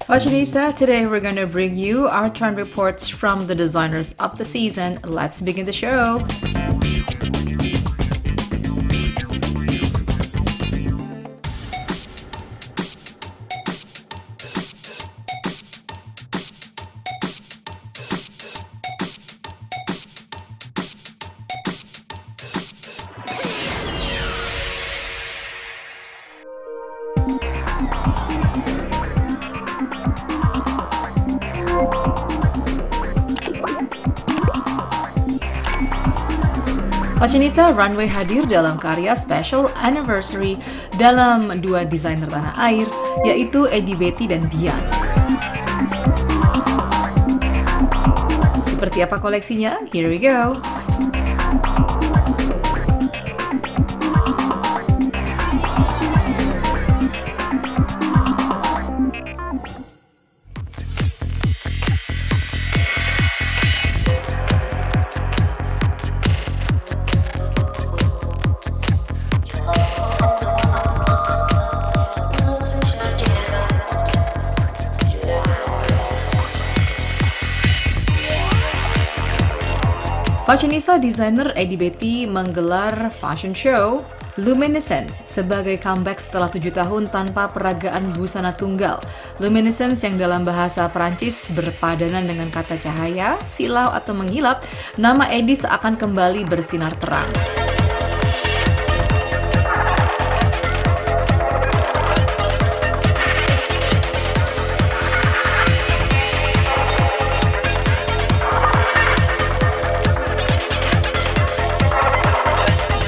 Fashionista, today we're going to bring you our trend reports from the designers of the season. Let's begin the show. Fashionista, Runway hadir dalam karya special anniversary dalam dua desainer tanah air, yaitu Eddie Betty dan Bian. Seperti apa koleksinya? Here we go! Fashionista desainer Eddie Betty menggelar fashion show Luminescence sebagai comeback setelah 7 tahun tanpa peragaan busana tunggal. Luminescence yang dalam bahasa Perancis berpadanan dengan kata cahaya, silau atau mengilap, nama Eddie seakan kembali bersinar terang.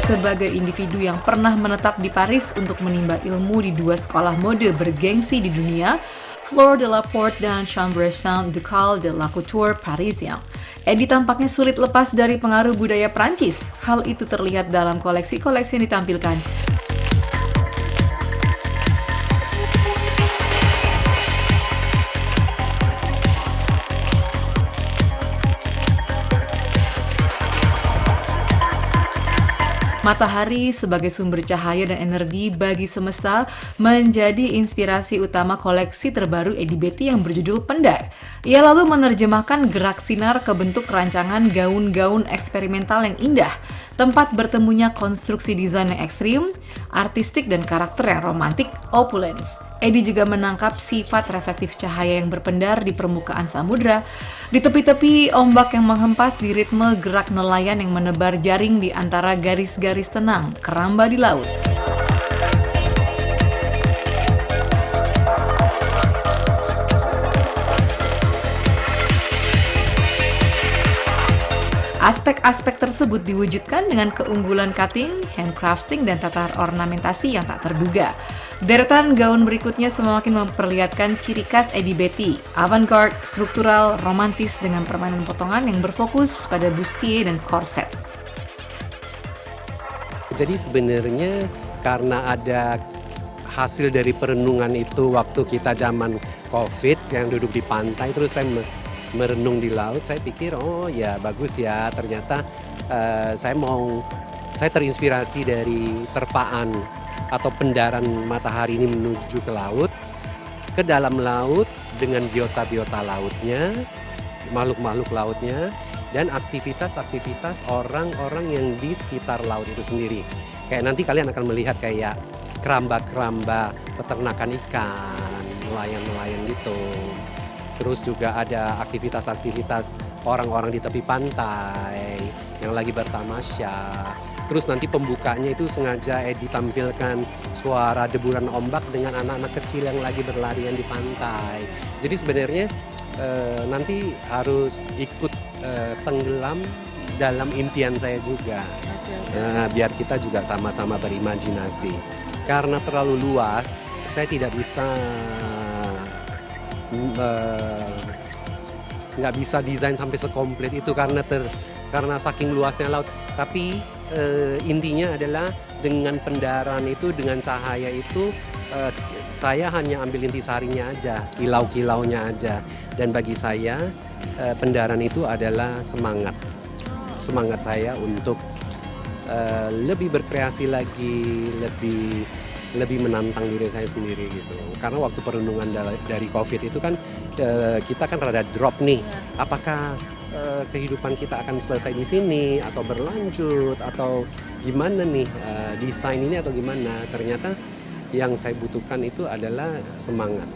Sebagai individu yang pernah menetap di Paris untuk menimba ilmu di dua sekolah mode bergengsi di dunia, Flore Delaporte dan Chambre-Saint Ducal de la Couture Parisien, Eddie tampaknya sulit lepas dari pengaruh budaya Prancis. Hal itu terlihat dalam koleksi-koleksi yang ditampilkan. Matahari sebagai sumber cahaya dan energi bagi semesta menjadi inspirasi utama koleksi terbaru Eddie Betty yang berjudul Pendar. Ia lalu menerjemahkan gerak sinar ke bentuk rancangan gaun-gaun eksperimental yang indah, tempat bertemunya konstruksi desain yang ekstrim, artistik dan karakter yang romantik, opulence. Eddie juga menangkap sifat reflektif cahaya yang berpendar di permukaan samudra, di tepi-tepi ombak yang menghempas di ritme gerak nelayan yang menebar jaring di antara garis-garis tenang, keramba di laut. Aspek-aspek tersebut diwujudkan dengan keunggulan cutting, handcrafting, dan tata ornamentasi yang tak terduga. Deretan gaun berikutnya semakin memperlihatkan ciri khas Eddie Betty, avant-garde, struktural, romantis dengan permainan potongan yang berfokus pada bustier dan korset. Jadi sebenarnya karena ada hasil dari perenungan itu waktu kita zaman COVID yang duduk di pantai, terus saya merenung di laut, saya pikir oh ya bagus ya, ternyata saya terinspirasi dari terpaan atau pendaran matahari ini menuju ke laut, ke dalam laut dengan biota-biota lautnya, makhluk-makhluk lautnya, dan aktivitas-aktivitas orang-orang yang di sekitar laut itu sendiri. Kayak nanti kalian akan melihat kayak keramba-keramba peternakan ikan, nelayan-nelayan gitu. Terus juga ada aktivitas-aktivitas orang-orang di tepi pantai yang lagi bertamasya. Terus nanti pembukanya itu sengaja ditampilkan suara deburan ombak dengan anak-anak kecil yang lagi berlarian di pantai. Jadi sebenarnya nanti harus ikut tenggelam dalam impian saya juga. Biar kita juga sama-sama berimajinasi. Karena terlalu luas, saya tidak bisa nggak bisa desain sampai sekomplit itu karena saking luasnya laut. Tapi intinya adalah dengan pendaran itu, dengan cahaya itu, saya hanya ambil intisarinya aja, kilau-kilaunya aja. Dan bagi saya pendaran itu adalah semangat saya untuk lebih berkreasi lagi, lebih menantang diri saya sendiri gitu. Karena waktu perenungan dari COVID itu kan kita kan rada drop nih. Apakah kehidupan kita akan selesai di sini atau berlanjut atau gimana nih desain ini atau gimana? Ternyata yang saya butuhkan itu adalah semangat.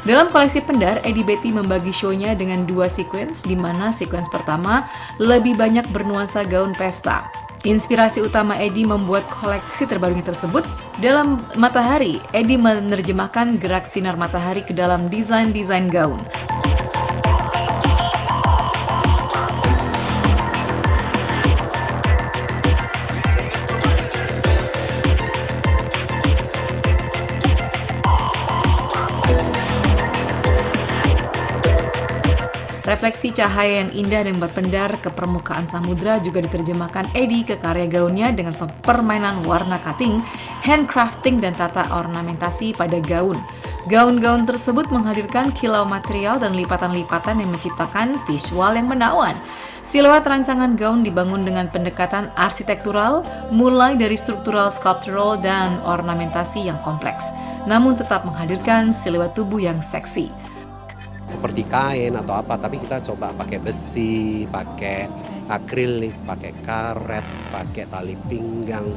Dalam koleksi Pendar, Eddie Betty membagi show-nya dengan 2 sequence, di mana sequence pertama lebih banyak bernuansa gaun pesta. Inspirasi utama Eddie membuat koleksi terbarunya tersebut. Dalam Matahari, Eddie menerjemahkan gerak sinar matahari ke dalam desain-desain gaun. Refleksi cahaya yang indah dan berpendar ke permukaan samudra juga diterjemahkan Eddie ke karya gaunnya dengan permainan warna cutting, handcrafting, dan tata ornamentasi pada gaun. Gaun-gaun tersebut menghadirkan kilau material dan lipatan-lipatan yang menciptakan visual yang menawan. Siluet rancangan gaun dibangun dengan pendekatan arsitektural, mulai dari struktural, sculptural, dan ornamentasi yang kompleks, namun tetap menghadirkan siluet tubuh yang seksi. Seperti kain atau apa, tapi kita coba pakai besi, pakai akrilik, pakai karet, pakai tali pinggang,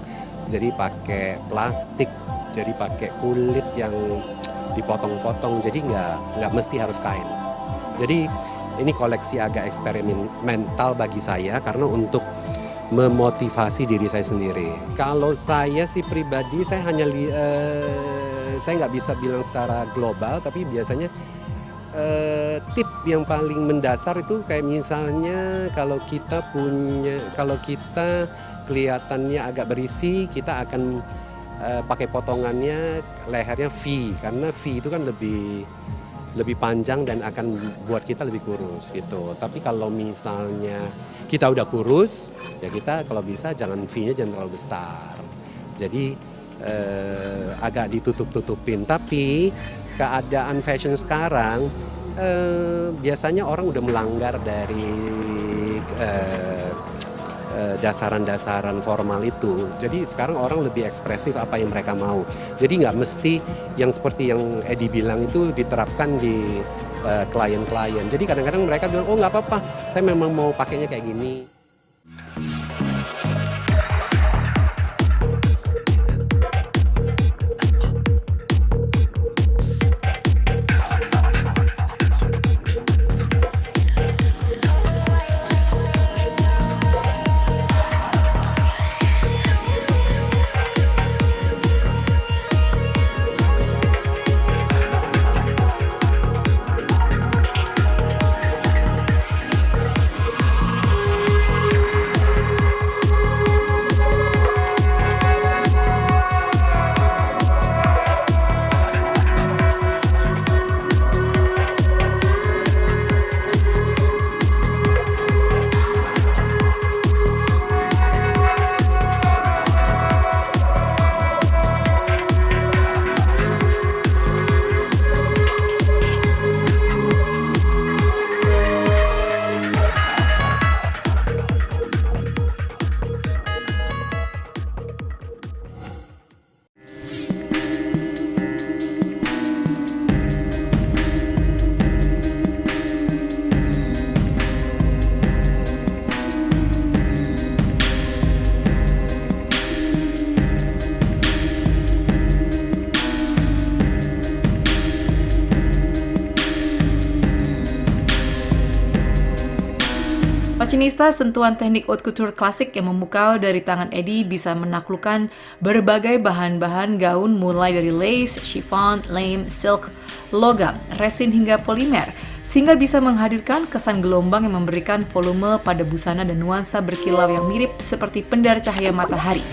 jadi pakai plastik, jadi pakai kulit yang dipotong-potong, jadi nggak mesti harus kain. Jadi ini koleksi agak eksperimental bagi saya karena untuk memotivasi diri saya sendiri. Kalau saya sih pribadi, saya saya nggak bisa bilang secara global, tapi biasanya tip yang paling mendasar itu kayak misalnya kalau kita kelihatannya agak berisi, kita akan pakai potongannya lehernya V, karena V itu kan lebih panjang dan akan buat kita lebih kurus gitu. Tapi kalau misalnya kita udah kurus, ya kita kalau bisa jangan V-nya jangan terlalu besar. Jadi agak ditutup-tutupin. Tapi keadaan fashion sekarang biasanya orang udah melanggar dari dasaran-dasaran formal itu. Jadi sekarang orang lebih ekspresif apa yang mereka mau. Jadi nggak mesti yang seperti yang Eddie bilang itu diterapkan di klien-klien. Jadi kadang-kadang mereka bilang, oh nggak apa-apa, saya memang mau pakainya kayak gini. Fashionista sentuhan teknik haute couture klasik yang memukau dari tangan Eddie bisa menaklukkan berbagai bahan-bahan gaun mulai dari lace, chiffon, lame, silk, logam, resin hingga polimer, sehingga bisa menghadirkan kesan gelombang yang memberikan volume pada busana dan nuansa berkilau yang mirip seperti pendar cahaya matahari.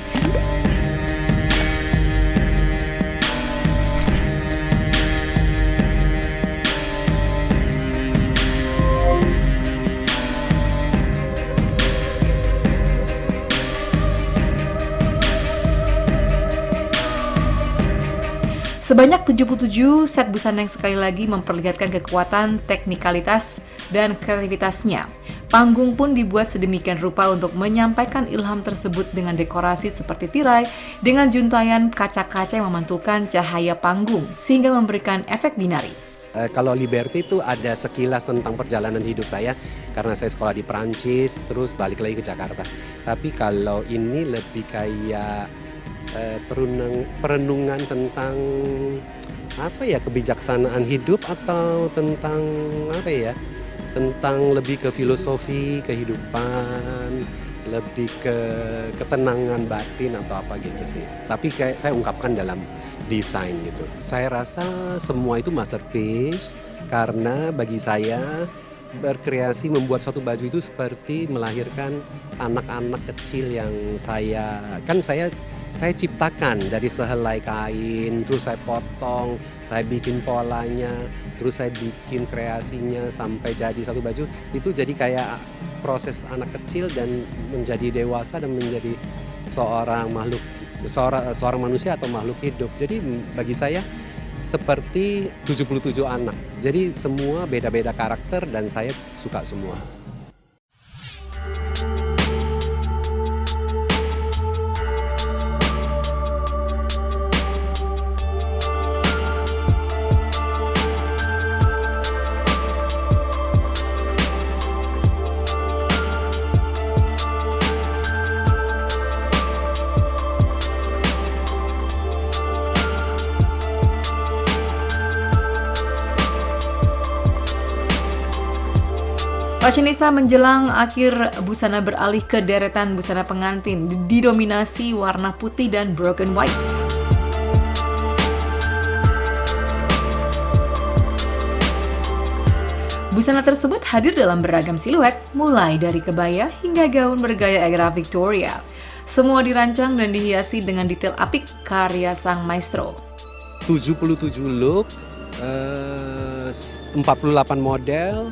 Sebanyak 77 set busana yang sekali lagi memperlihatkan kekuatan, teknikalitas, dan kreativitasnya. Panggung pun dibuat sedemikian rupa untuk menyampaikan ilham tersebut dengan dekorasi seperti tirai, dengan juntayan kaca-kaca yang memantulkan cahaya panggung, sehingga memberikan efek binari. Kalau Liberty itu ada sekilas tentang perjalanan hidup saya, karena saya sekolah di Perancis, terus balik lagi ke Jakarta. Tapi kalau ini lebih kayak perenungan tentang apa ya, kebijaksanaan hidup atau tentang apa ya, tentang lebih ke filosofi kehidupan, lebih ke ketenangan batin atau apa gitu sih. Tapi kayak saya ungkapkan dalam desain gitu. Saya rasa semua itu masterpiece karena bagi saya berkreasi membuat satu baju itu seperti melahirkan anak-anak kecil yang saya ciptakan dari sehelai kain, terus saya potong, saya bikin polanya, terus saya bikin kreasinya sampai jadi satu baju. Itu jadi kayak proses anak kecil dan menjadi dewasa dan menjadi seorang manusia atau makhluk hidup. Jadi bagi saya seperti 77 anak. Jadi semua beda-beda karakter dan saya suka semua. Fashionista menjelang akhir busana beralih ke deretan busana pengantin didominasi warna putih dan broken white. Busana tersebut hadir dalam beragam siluet, mulai dari kebaya hingga gaun bergaya era Victoria. Semua dirancang dan dihiasi dengan detail apik karya sang maestro. 77 look, 48 model.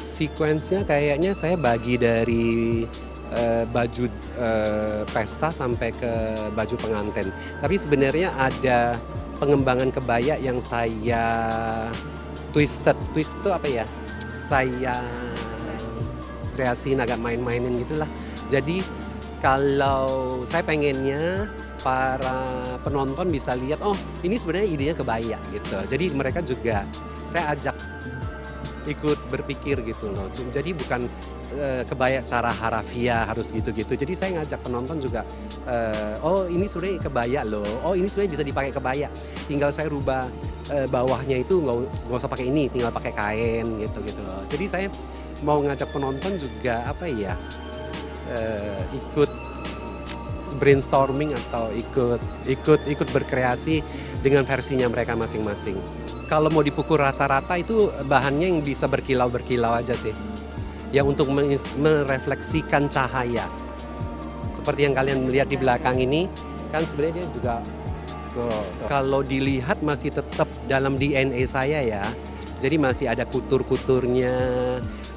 Sequence-nya kayaknya saya bagi dari baju pesta sampai ke baju pengantin. Tapi sebenarnya ada pengembangan kebaya yang saya twist itu apa ya? Saya kreasiin agak main-mainin gitulah. Jadi kalau saya pengennya para penonton bisa lihat, oh ini sebenarnya idenya kebaya gitu. Jadi mereka juga saya ajak ikut berpikir gitu loh. Jadi bukan kebaya secara harafiah harus gitu-gitu. Jadi saya ngajak penonton juga, oh ini sebenarnya kebaya loh. Oh ini sebenarnya bisa dipakai kebaya. Tinggal saya rubah bawahnya itu nggak usah pakai ini, tinggal pakai kain gitu-gitu. Jadi saya mau ngajak penonton juga apa ya, ikut brainstorming atau ikut berkreasi dengan versinya mereka masing-masing. Kalau mau dipukul rata-rata itu bahannya yang bisa berkilau-berkilau aja sih. Yang untuk merefleksikan cahaya. Seperti yang kalian melihat di belakang ini, kan sebenarnya dia juga kalau dilihat masih tetap dalam DNA saya ya. Jadi masih ada kutur-kuturnya,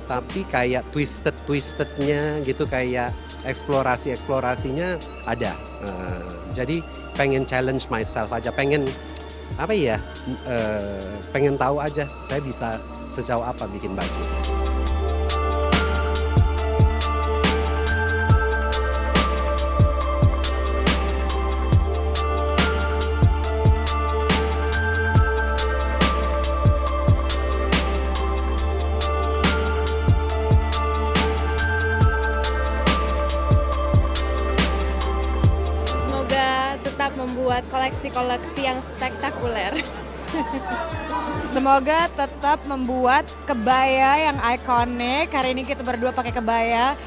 tapi kayak twisted-twistednya gitu, kayak eksplorasinya ada. Jadi pengen challenge myself aja, pengen apa ya, pengen tahu aja saya bisa sejauh apa bikin baju. Semoga tetap membuat koleksi-koleksi yang spektakuler. Semoga tetap membuat kebaya yang ikonik. Hari ini kita berdua pakai kebaya.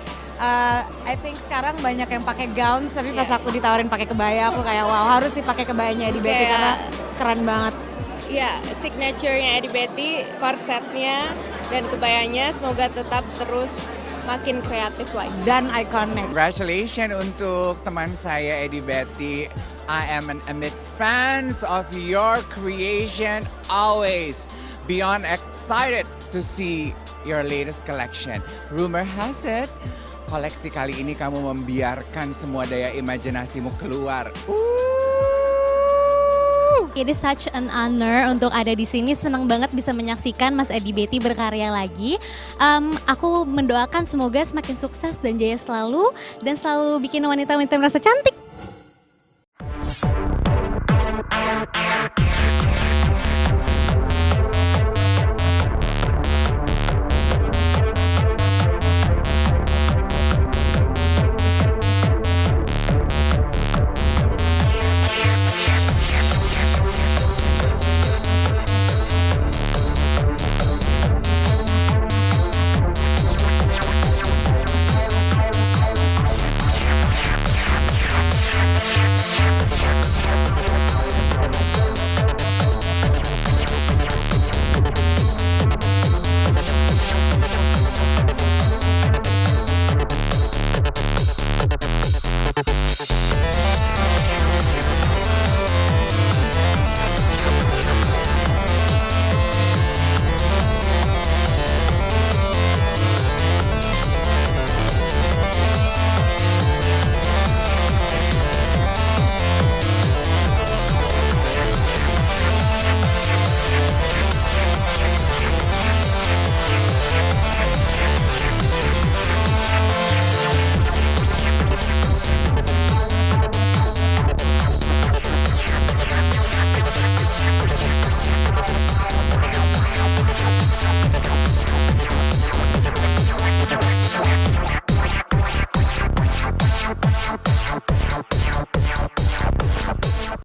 I think sekarang banyak yang pakai gowns, tapi pas aku ditawarin pakai kebaya, aku kayak wow, harus sih pakai kebayanya Eddie Betty karena keren banget. Ya, signature-nya Eddie Betty, korsetnya dan kebayanya semoga tetap terus makin kreatif lagi. Dan ikonik. Congratulations untuk teman saya Eddie Betty. I am an avid fans of your creation always. Beyond excited to see your latest collection. Rumor has it, koleksi kali ini kamu membiarkan semua daya imajinasimu keluar. It is such an honor untuk ada di sini. Senang banget bisa menyaksikan Mas Eddie Betty berkarya lagi. Aku mendoakan semoga semakin sukses dan jaya selalu dan selalu bikin wanita-wanita merasa cantik.